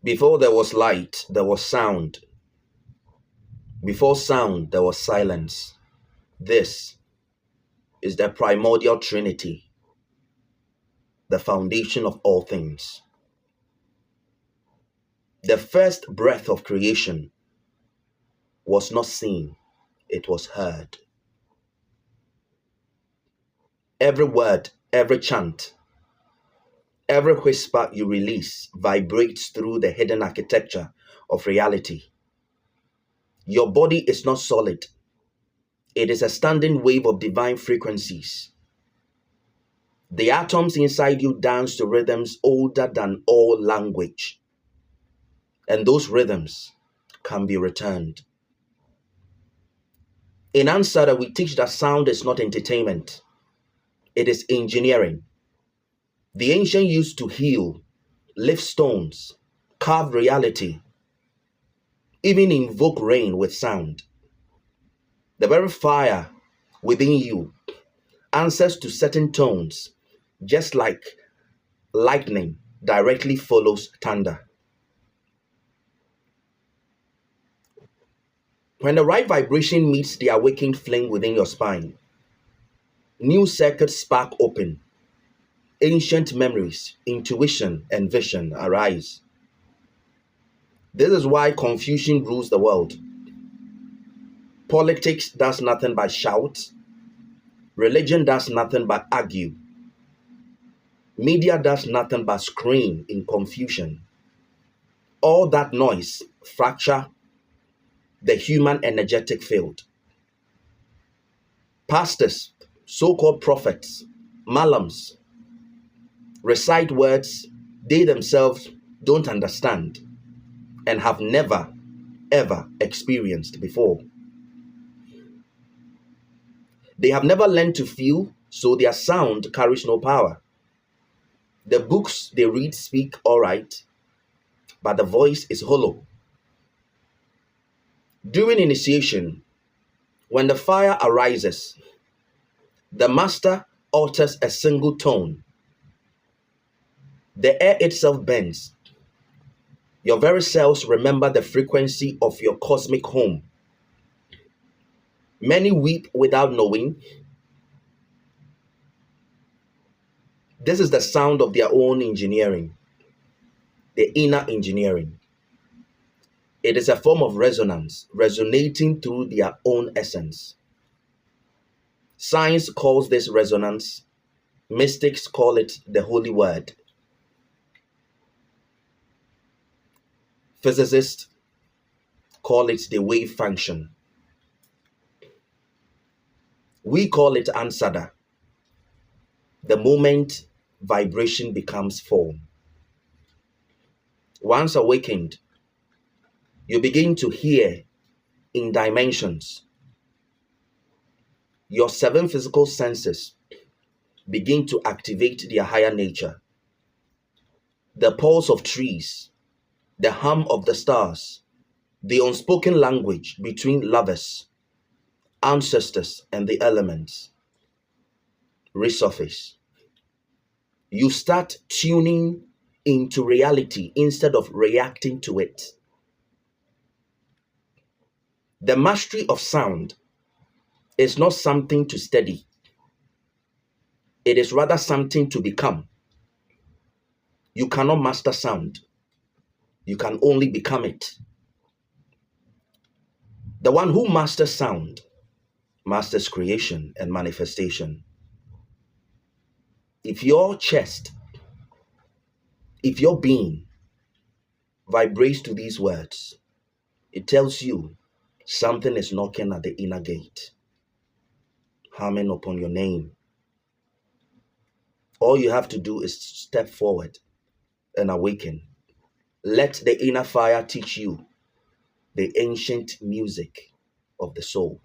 Before there was light, there was sound. Before sound, there was silence. This is the primordial trinity, the foundation of all things. The first breath of creation was not seen, it was heard. Every word, every chant, every whisper you release vibrates through the hidden architecture of reality. Your body is not solid, it is a standing wave of divine frequencies. The atoms inside you dance to rhythms older than all language, and those rhythms can be returned. In Ansara, we teach that sound is not entertainment, it is engineering. The ancient used to heal, lift stones, carve reality, even invoke rain with sound. The very fire within you answers to certain tones, just like lightning directly follows thunder. When the right vibration meets the awakened flame within your spine, new circuits spark open, ancient memories, intuition, and vision arise. This is why confusion rules the world. Politics does nothing but shout. Religion does nothing but argue. Media does nothing but scream in confusion. All that noise fracture the human energetic field. Pastors, so-called prophets, malams, recite words they themselves don't understand and have never, ever experienced before. They have never learned to feel, so their sound carries no power. The books they read speak all right, but the voice is hollow. During initiation, when the fire arises, the master alters a single tone. The air itself bends. Your very cells remember the frequency of your cosmic home. Many weep without knowing. This is the sound of their own engineering, the inner engineering. It is a form of resonance, resonating through their own essence. Science calls this resonance. Mystics call it the holy word. Physicists call it the wave function. We call it ansada, the moment vibration becomes form. Once awakened, you begin to hear in dimensions. Your 7 physical senses begin to activate their higher nature. The pulse of trees, the hum of the stars, the unspoken language between lovers, ancestors, and the elements resurface. You start tuning into reality instead of reacting to it. The mastery of sound is not something to study. It is rather something to become. You cannot master sound. You can only become it. The one who masters sound masters creation and manifestation. If your chest, if your being vibrates to these words, it tells you something is knocking at the inner gate, humming upon your name. All you have to do is step forward and awaken. Let the inner fire teach you the ancient music of the soul.